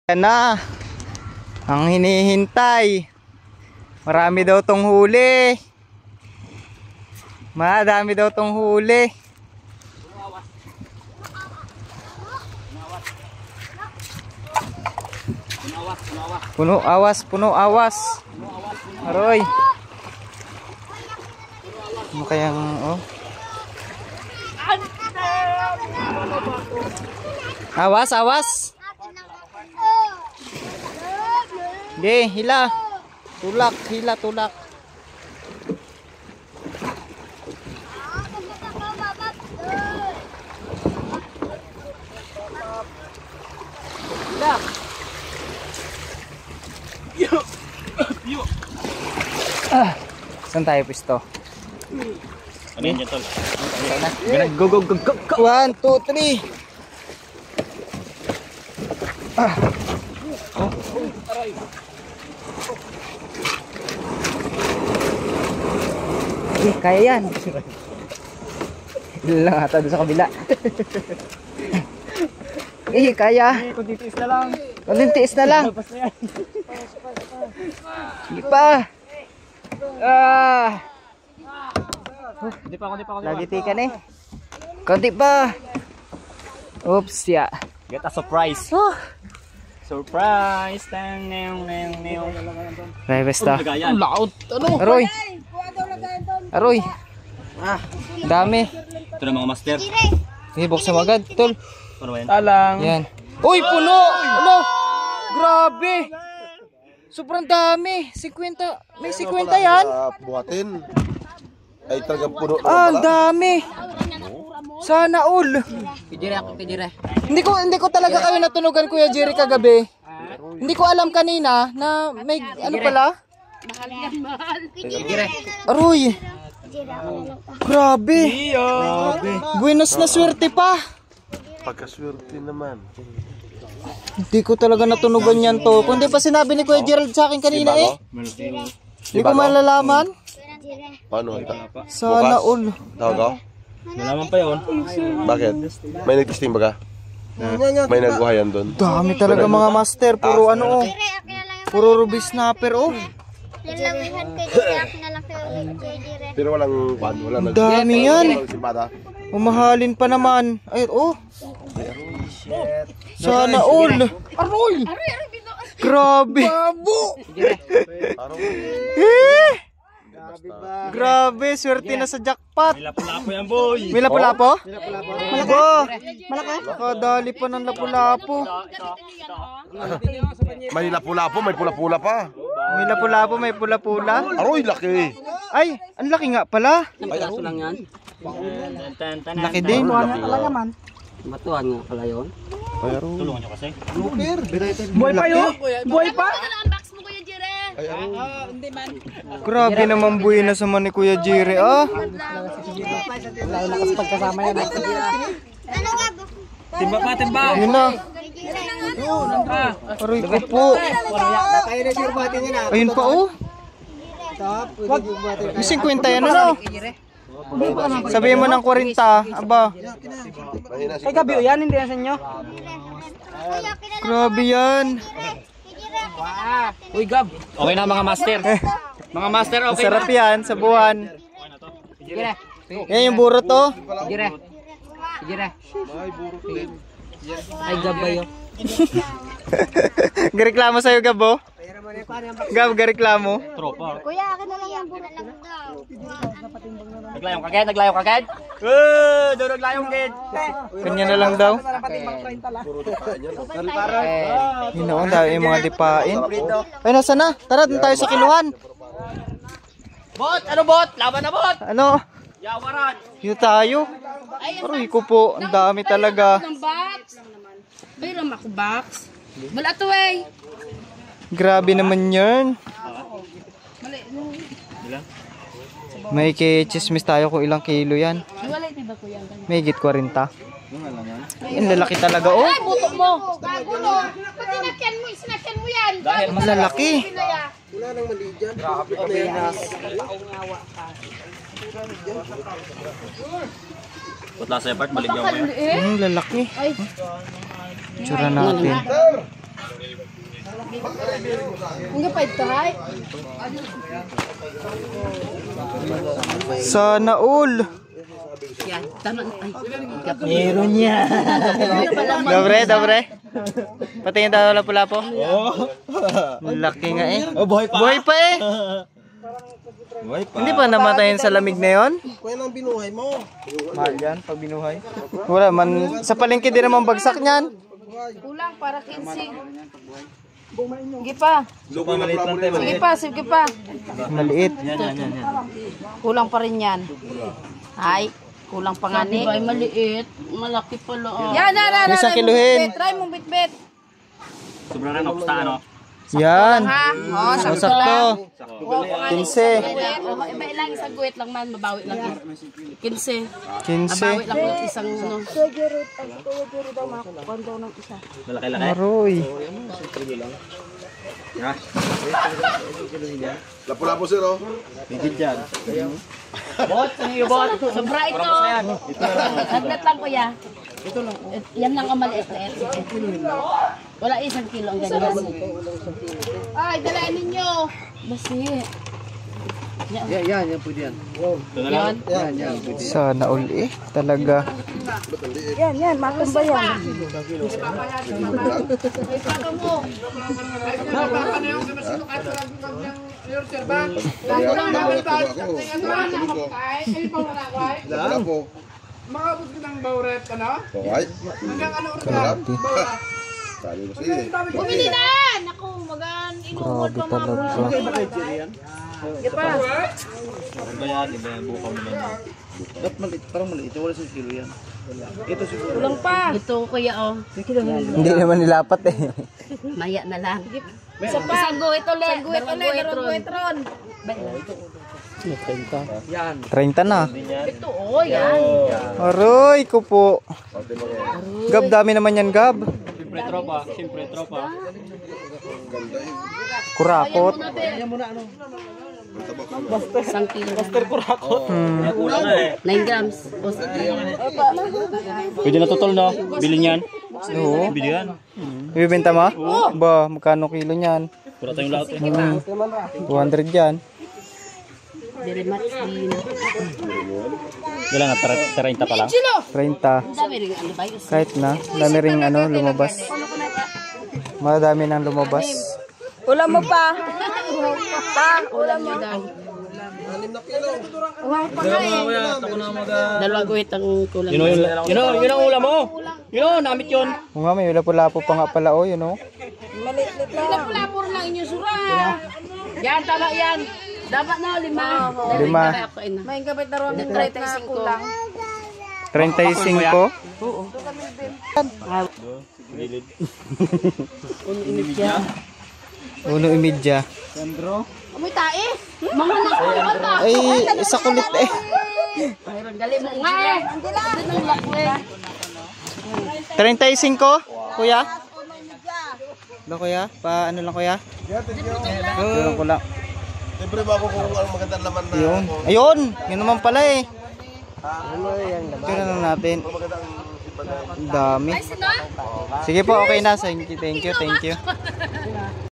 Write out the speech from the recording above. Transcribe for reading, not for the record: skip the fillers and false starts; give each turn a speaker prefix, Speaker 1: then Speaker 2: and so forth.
Speaker 1: Yan na ang hinihintay. Marami daw tong huli. Madami daw tong huli. Puno awas, puno awas. Aroy. Ano kayang oh? Awas, awas. Ge, hila. Tulak, hila, tulak. Hila. Saan tayo pisto?
Speaker 2: Ano yun tol?
Speaker 1: Go, go, go, go, go. 1, 2, 3. Kaya yan. Ilan lang ata doon sa kabila. Kaya.
Speaker 2: Kunti tiis na lang.
Speaker 1: Kunti tiis na lang. Hindi pa.
Speaker 2: Hindi pa.
Speaker 1: Lagi tikan eh. Kunti pa. Oops, ya.
Speaker 2: Get a surprise. Surprise! Neng.
Speaker 1: Revesta.
Speaker 2: Ang laot. Ano?
Speaker 1: Aroy. Aroy. Dami.
Speaker 2: Ito na mga master.
Speaker 1: Sige, buksan mo agad, tol.
Speaker 2: Ano ba yan?
Speaker 1: Talang. Yan. Uy, puno! Ano? Grabe! Sobrang dami. 50. May 50 yan?
Speaker 3: Buhatin. Ay talagang puno
Speaker 1: Ah, ang dami. Sana all. Hindi ko talaga kami natunugan, Kuya Jerry, kagabi. Hindi ko alam kanina na may ano pala. Aroy. Grabe. Buenos na swerte pa.
Speaker 3: pagkaswerte naman.
Speaker 1: Hindi ko talaga natunugan yan to. Kung di pa sinabi ni Kuya Gerald sa akin kanina eh. Hindi ko malalaman.
Speaker 3: Paano ito?
Speaker 1: Sana all.
Speaker 3: Tawag ako?
Speaker 2: Malaman pa yun.
Speaker 3: Bakit? May nag-testing ba ka? May nagbuhayan doon?
Speaker 1: Dami talaga mga master. Puro ano oh. Puro ruby snapper oh.
Speaker 3: Pero walang pan, walang
Speaker 1: Dami yan.
Speaker 3: nagsimada.
Speaker 1: Umahalin pa naman. Ay oh. Sana all. Aroy. Grabe. Eh. Grabe, swerte na sa jackpot.
Speaker 2: May lapo-lapo yan, boy.
Speaker 1: May lapu-lapo? Malaki? Malaki? Kadali pa ng lapu-lapo.
Speaker 3: May lapu-lapo, may pula-pula pa.
Speaker 1: May lapu-lapo, may pula-pula.
Speaker 3: Aroy, laki.
Speaker 1: Ay, ang laki nga pala.
Speaker 4: Ay, aso lang yan.
Speaker 1: Laki din.
Speaker 4: Matuhan nga pala yun.
Speaker 3: Ay, aroy.
Speaker 2: Tulungan nyo kasi.
Speaker 1: Buhay pa yun? Buhay pa? Grabe naman buhay na sa man ni Kuya Jerry ah.
Speaker 4: Lakas pagkasama yan.
Speaker 2: Timba pa, timba.
Speaker 1: Yun na. Aroy ko po. Ayun pa oh. May 50 yan ano? Sabihin mo ng 40. Aba.
Speaker 4: Ay, gabi yan, hindi yan sa inyo.
Speaker 1: Grabe yan.
Speaker 4: Uy, Gab.
Speaker 2: Okay na mga master. Mga master, okay
Speaker 1: Masarap
Speaker 2: na.
Speaker 1: yan sa buwan.
Speaker 4: Gire.
Speaker 1: Yan yung burot to.
Speaker 4: Gire. Gire. Ay, Gab ba yun?
Speaker 1: Gareklamo sa'yo, Gabo? Gab, gareklamo?
Speaker 2: Tropa.
Speaker 5: Kuya, akin na lang yung burot na daw.
Speaker 2: Naglayong kagad, doon naglayong kagad.
Speaker 1: Kanya na lang daw. Yun na, ang dami yung mga dipain. Ay, nasa na? Tara, dun tayo sa kiluhan.
Speaker 2: Bot! Ano bot? Laban na bot!
Speaker 1: Ano?
Speaker 2: Yawaran!
Speaker 1: Yun tayo. Aroy ko po, ang dami talaga.
Speaker 6: Ng box. Mayroon ako box. Wala to eh.
Speaker 1: Grabe naman yun. May chismis tayo kung ilang kilo yan.
Speaker 6: Wala ito ba kuya?
Speaker 1: May higit 40. Yung lalaki talaga oh.
Speaker 6: Ay, buto mo. Gago no. Pati sinakyan mo yan.
Speaker 1: Malalaki.
Speaker 2: Putla sa part, baligyan mo yan.
Speaker 1: Lalaki. Tsura natin.
Speaker 6: Hanggang pa ito, hay?
Speaker 1: Sana all.
Speaker 6: Yan, tama. Ay,
Speaker 4: Meron niya.
Speaker 1: Dobre. Patingin tayo lapu-lapo. Laki nga eh.
Speaker 2: Oh, buhay pa.
Speaker 1: Buhay pa eh. Hindi pa namatayin sa lamig na yon?
Speaker 2: Kuya nang binuhay mo.
Speaker 1: Mahal yan pag binuhay. Wala man. Sa palengke din naman bagsak niyan.
Speaker 6: kulang para 15. Sige pa. Sige pa.
Speaker 1: Maliit.
Speaker 6: Kulang pa rin yan. Ay, kulang pa nga ni. Ay, maliit. Malaki pala. Yan.
Speaker 1: Isang kiluhin.
Speaker 6: Try mong bit-bit.
Speaker 2: Sobrang rin ako sa ano.
Speaker 1: Yan.
Speaker 6: Ha? Oh,
Speaker 1: Sakto. 15.
Speaker 6: Iba lang isang guwit lang man, mabawi lang. 15.
Speaker 1: 15.
Speaker 6: Mabawi lang yung isang ano.
Speaker 2: Malaki-laki.
Speaker 1: Aroy.
Speaker 3: Lapu-lapu sir oh.
Speaker 2: Bot, ano yung bot?
Speaker 6: Sobra ito. Saglit lang kuya. Ito lang. Yan lang ang maliit. Wala 1 kilo ang ganyan. Ay, dalain ninyo. Basi.
Speaker 4: Yan, pwede yan.
Speaker 6: Yan.
Speaker 1: Sana all eh. Talaga.
Speaker 6: Matumba yan.
Speaker 3: Lapu-lapu.
Speaker 7: Makabot ko ng bauret, ano?
Speaker 3: Okay.
Speaker 7: Hanggang ano oras?
Speaker 1: Grabe.
Speaker 3: Sabi mo sige.
Speaker 6: Bumili na! Naku, magan. Inuod
Speaker 1: Grabe
Speaker 6: pa mga
Speaker 1: talaga.
Speaker 6: Sige pa.
Speaker 2: Iba yan, bukaw mo lang.
Speaker 4: Dapat maliit, parang maliit. Wala sa kilo yan. Ito siguro.
Speaker 6: Kulang pa. Ito kuya oh.
Speaker 1: Hindi naman nilapat eh.
Speaker 6: Maya na lang. Isang guhit ulit. Dalawang guhit ron.
Speaker 1: 30 na.
Speaker 6: Ito oh, yan.
Speaker 1: Aroy ko po. Gab, dami naman yan, Gab.
Speaker 2: Siyempre tropa.
Speaker 1: Kurakot.
Speaker 6: Isang kilo.
Speaker 2: Kulang na eh.
Speaker 6: 9 grams.
Speaker 2: Pwede na totol no? Bilhin yan.
Speaker 1: Oo.
Speaker 2: Bili yan.
Speaker 1: Ibibenta mo? Ba, magkano kilo niyan?
Speaker 2: Pura tayong lahat eh.
Speaker 1: 200 yan.
Speaker 6: Very much din.
Speaker 2: Wala na, 30 pa lang.
Speaker 1: 30.
Speaker 6: Dami rin ano ba yun?
Speaker 1: Kahit na, dami ring ano, lumabas. Madami nang lumabas.
Speaker 6: Ulam mo pa. Ulam mo. Dalawang guhit ang kulang.
Speaker 2: Yun ang ulam mo. Yun, namit yun.
Speaker 1: Oo nga, may lapu-lapu pa nga pala, oh, yun, oh.
Speaker 6: Lapor lang inyo sura. Yan, tama yan. Dapat na 5.
Speaker 1: 5.
Speaker 6: May gabit na ron. 35 kulang.
Speaker 1: 35? Uno imidya.
Speaker 6: Amoy tae. Mga nakakata.
Speaker 1: Ay, isa kulit eh.
Speaker 6: Mayroon gali mo nga eh. Hindi nang lakwe.
Speaker 1: 35, kuya? Ba, kuya? Pa, ano lang, kuya? Tulong ko lang.
Speaker 3: Libre ba ako kung anong magandang laman na
Speaker 1: Yun. Ayun! Yun naman pala eh. Kaya lang natin. Ang dami. Sige po, okay na. Thank you.